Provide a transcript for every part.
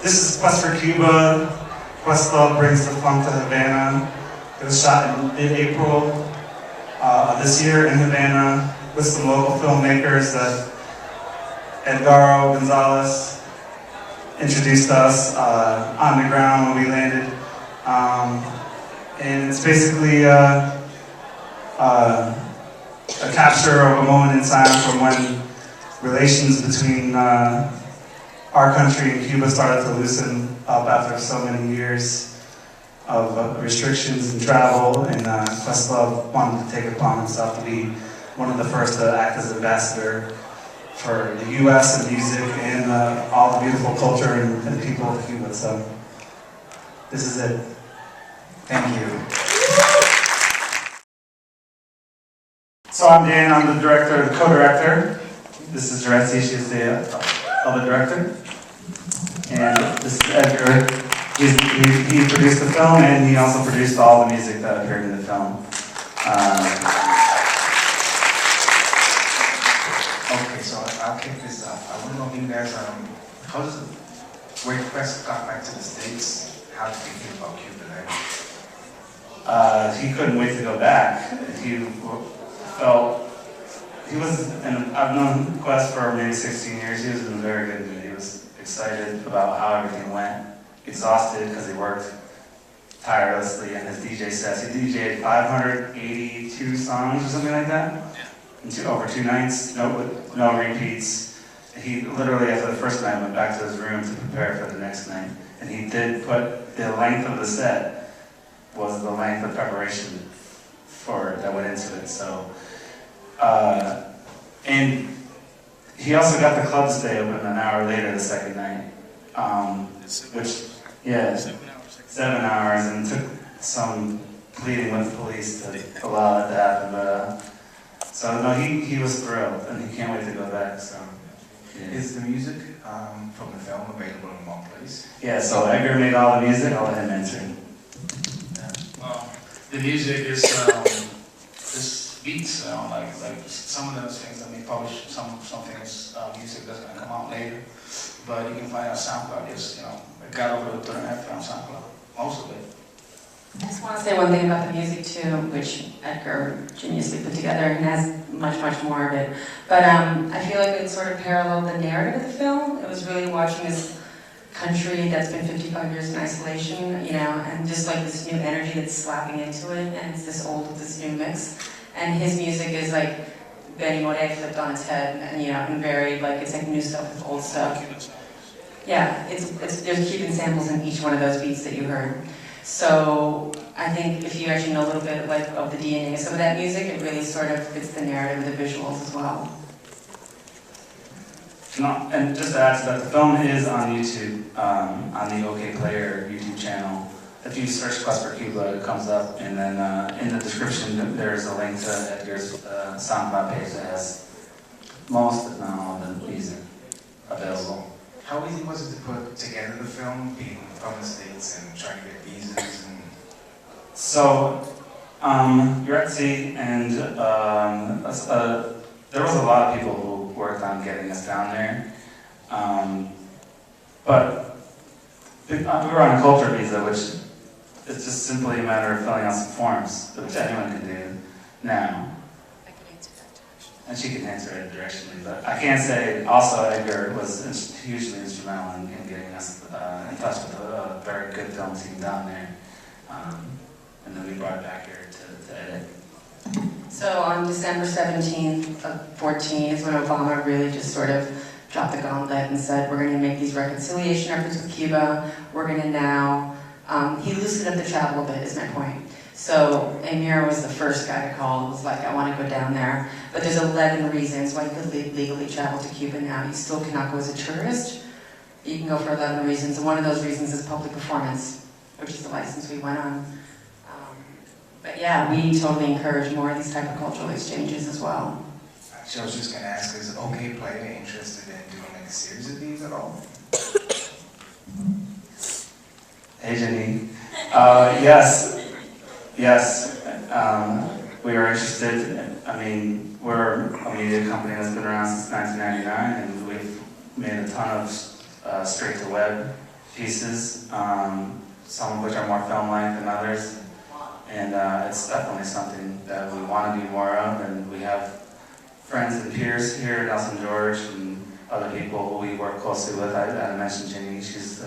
This is Quest for Cuba. Questlove brings the funk to Havana. It was shot in mid-April this year in Havana with some local filmmakers that Edgaro Gonzalez introduced us on the ground when we landed. And it's basically a capture of a moment in time from when relations between our country and Cuba started to loosen up after so many years of restrictions and travel, and Questlove wanted to take it upon himself to be one of the first to act as ambassador for the U.S. and music and all the beautiful culture and people of Cuba. So this is it. Thank you. So I'm Dan, I'm the director, the co-director. This is Jauretsi, she's the other director. And this is Edgar. He produced the film, and he also produced all the music that appeared in the film. Okay, so I'll kick this off. I want to know if you guys, how does it, when Quest got back to the States, how did you feel about Cuba then? He couldn't wait to go back. He felt, I've known Quest for maybe 16 years. He was in a very good mood. He was excited about how everything went, exhausted because he worked tirelessly in his DJ sets. He DJ'd 582 songs or something like that, over 2 nights, no repeats. He literally, after the first night, went back to his room to prepare for the next night. And he did put the length of the set was the length of preparation that went into it. So, and he also got the club to stay open an hour later the second night, which, yeah, 7 hours, and took some pleading with the police to allow that to happen. But so no, he was thrilled, and he can't wait to go back. So, yeah. Is the music from the film available in one place? Yeah, so Edgar made all the music. I'll let him answer. The music is beats, like some of those things that we publish, some things, music that's gonna come out later. But you can find out SoundCloud is, Edgaro, Productor, and Jefe on SoundCloud, most of it. I just want to say one thing about the music too, which Edgar geniusly put together and has much more of it. But I feel like it sort of paralleled the narrative of the film. It was really watching this country that's been 55 years in isolation, and just like this new energy that's slapping into it, and it's this old with this new mix. And his music is like Benny Monet flipped on its head, and varied, like it's like new stuff with old stuff. Yeah, there's Cuban samples in each one of those beats that you heard. So I think if you actually know a little bit of the DNA of some of that music, it really sort of fits the narrative of the visuals as well. No, and just to add to that, the film is on YouTube, on the Okayplayer YouTube channel. If you search Quest for Cuba, it comes up, and then in the description there's a link to Edgar's SoundCloud page that has most, if not all, of the music available. How easy was it to put together the film, being from the States and trying to get visas? And... So, Jauretsi and there was a lot of people who worked on getting us down there, but we were on a culture visa, which is just simply a matter of filling out some forms, which anyone can do now. I can answer that direction. And she can answer it directionally, but I can say also Edgar was hugely instrumental in getting us in touch with a very good film team down there, and then we brought it back here to edit. So on December 17th of 14 is when Obama really just sort of dropped the gauntlet and said, we're going to make these reconciliation efforts with Cuba. We're going to now, he loosened up the travel a bit, is my point. So Ahmir was the first guy to call, was like, I want to go down there. But there's 11 reasons why you could legally travel to Cuba now. You still cannot go as a tourist. You can go for 11 reasons, and one of those reasons is public performance, which is the license we went on. But yeah, we totally encourage more of these type of cultural exchanges as well. Actually, I was just going to ask, is Okayplayer interested in doing like a series of these at all? Hey, Jenny. Yes. We are interested. I mean, we're a media company that's been around since 1999, and we've made a ton of straight-to-web pieces, some of which are more film-like than others. And it's definitely something that we want to do more of, and we have friends and peers here, Nelson George and other people who we work closely with. I mentioned Ginny, she's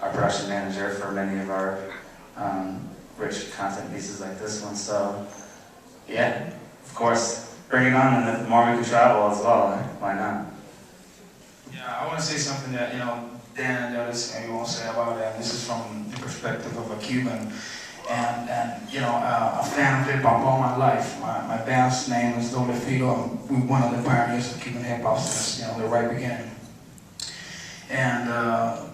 our production manager for many of our rich content pieces like this one. So yeah, of course, bring it on, and the more we can travel as well, why not? Yeah, I want to say something that, Dan and Jauretsi maybe won't say about it. This is from the perspective of a Cuban and a fan of hip-hop all my life. My band's name is UWFF. We're one of the pioneers of Cuban hip-hop since, the right beginning. And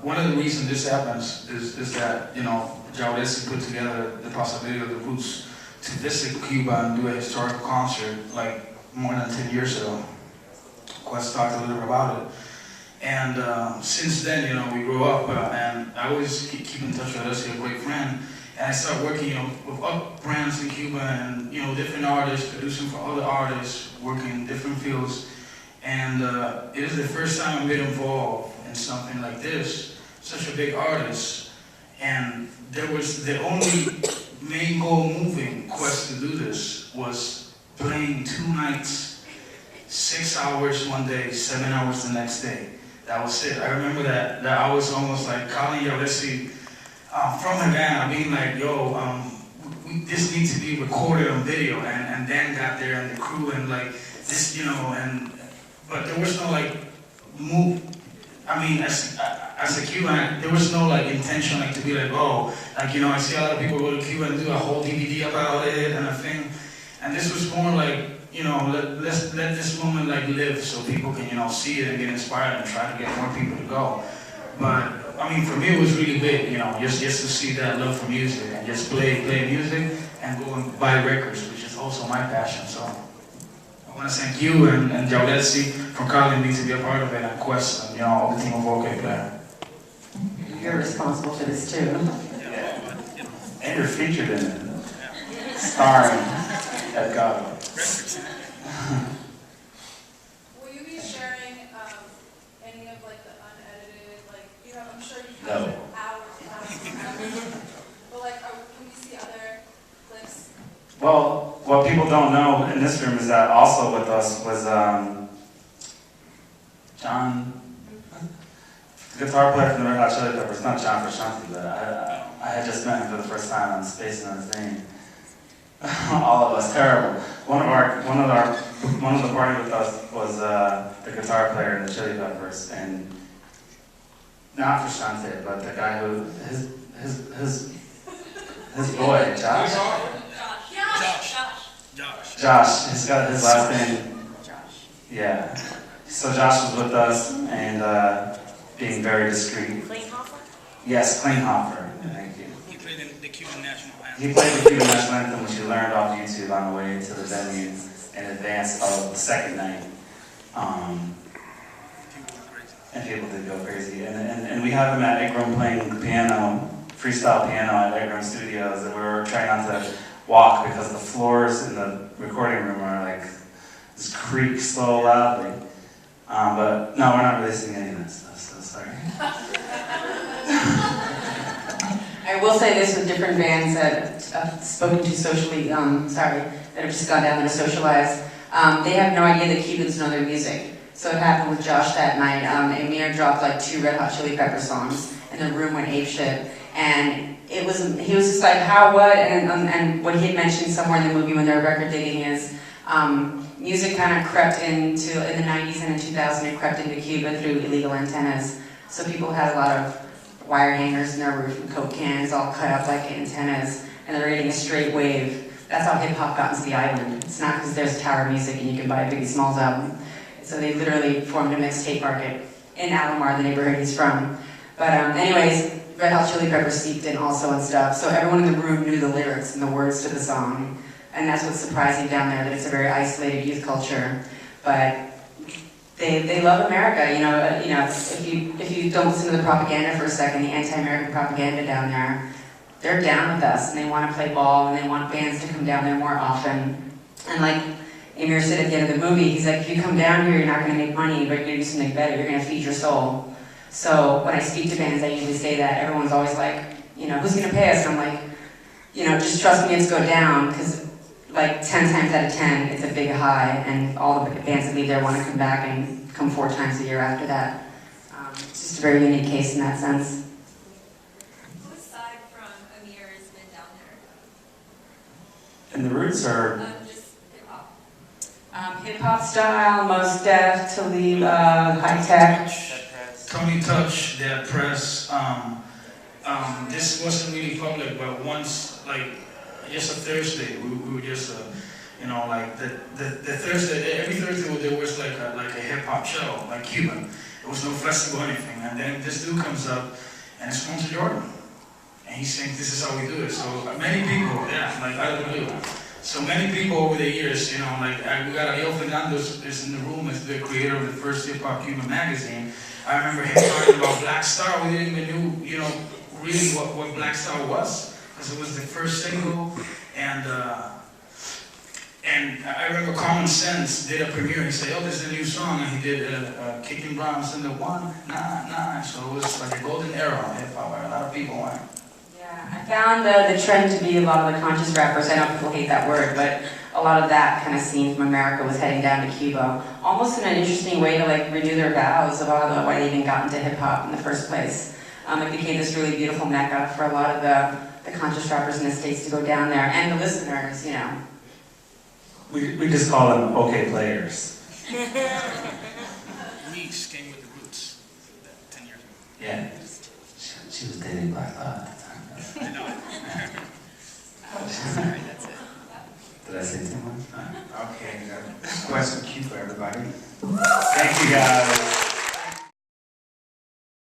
one of the reasons this happens is that, Jauretsi put together the possibility of the Roots to visit Cuba and do a historical concert like more than 10 years ago. Quest talked a little bit about it. And since then, we grew up, and I always keep in touch with Jauretsi, a great friend. And I started working, with other brands in Cuba and, different artists, producing for other artists, working in different fields. And it is the first time I've been involved in something like this, such a big artist. And there was the only main goal moving Quest to do this was playing 2 nights, 6 hours one day, 7 hours the next day. That was it. I remember that I was almost like calling Jauretsi from Havana, being like, yo, this needs to be recorded on video. And Dan got there and the crew and like this, but there was no like move. I mean, as a Cuban, there was no like intention like to be like, oh, like, I see a lot of people go to Cuba and do a whole DVD about it and a thing. And this was more like, let this moment like live so people can, see it and get inspired and try to get more people to go. But I mean, for me, it was really big, just to see that love for music and just play music and go and buy records, which is also my passion. So I want to thank you and Jauretsi for calling me to be a part of it, and Quest and all the team of Okayplayer. You're responsible for this too. Yeah. And you're featured in it, starring Edgaro. Will you be sharing any of like the unedited, like I'm sure you No. have hours, but like, can we see other clips? Well, what people don't know in this room is that also with us was John, the guitar player from the Red Hot Chili Peppers, not John Frusciante, but I had just met him for the first time on spacing on his name. All of us, terrible. One of the party with us was the guitar player in the Chili Peppers, and not Frusciante, but the guy who his boy, Josh. Josh, he's got his last name. Josh. Yeah. So Josh was with us and being very discreet. Klinghoffer? Yes, Klinghoffer. Thank you. He played in the Cuban national anthem. He played the Cuban national anthem, which he learned off YouTube on the way to the venue in advance of the second night. And people did go crazy. And we have him at Egg Room playing the piano, freestyle piano at Egg Room Studios, and we were trying not to walk because the floors in the recording room are like this creak so loudly. But no, we're not releasing any of this stuff, so sorry. I will say this with different bands that I've spoken to socially, that have just gone down there to socialize. They have no idea that Cubans know their music. So it happened with Josh that night. Ahmir dropped like 2 Red Hot Chili Pepper songs, and the room went apeshit. And he was just like, how, what? And what he had mentioned somewhere in the movie when they were record digging is music kind of crept into, in the 90s and in 2000, it crept into Cuba through illegal antennas. So people had a lot of wire hangers in their roof and Coke cans all cut up like antennas, and they're getting a straight wave. That's how hip-hop got into the island. It's not because there's Tower Music and you can buy a Biggie Smalls album. So they literally formed a mixtape market in Alomar, the neighborhood he's from. But anyways, Red Hot Chili Peppers seeped in also and stuff. So everyone in the room knew the lyrics and the words to the song. And that's what's surprising down there, that it's a very isolated youth culture. But they love America, if you don't listen to the propaganda for a second, the anti-American propaganda down there, they're down with us and they want to play ball and they want bands to come down there more often. And like Ahmir said at the end of the movie, he's like, if you come down here, you're not going to make money, but you're going to do something better, you're going to feed your soul. So when I speak to bands, I usually say that. Everyone's always like, you know, who's gonna pay us? And I'm like, you know, just trust me, it's go down, because like 10 times out of 10, it's a big high, and all the bands that leave there want to come back and come 4 times a year after that. It's just a very unique case in that sense. Who aside from Ahmir has been down there? And the roots are, Just hip-hop. Hip-hop style, Mos Def, Talib, High Tech. Tony Touch, Dead Press. This wasn't really public, but once, like, just a Thursday, we were just, you know, like the Thursday, every Thursday there was like a hip hop show, like Cuba. There was no festival or anything, and then this dude comes up, and it's Sponsor Jordan, and he sings, "This is how we do it." So many people, yeah, like I don't know. So many people over the years, you know, like we got Ariel Fernandez is in the room as the creator of the first hip hop Cuban magazine. I remember him talking about Black Star. We didn't even know, you know, really what Black Star was, because it was the first single, and I remember Common Sense did a premiere. He said, "Oh, this is a new song," and he did Kicking Drums in the 1-9-9. So it was like a golden era of hip hop where a lot of people went. Yeah, I found the trend to be a lot of the conscious rappers. I know people hate that word, but a lot of that kind of scene from America was heading down to Cuba, almost in an interesting way to like renew their vows about why they even got into hip hop in the first place. It became this really beautiful mecca for a lot of the conscious rappers in the States to go down there, and the listeners, you know. we just call them Okayplayers. Weeks came with the Roots 10 years ago. Yeah. She was dating Black Thought.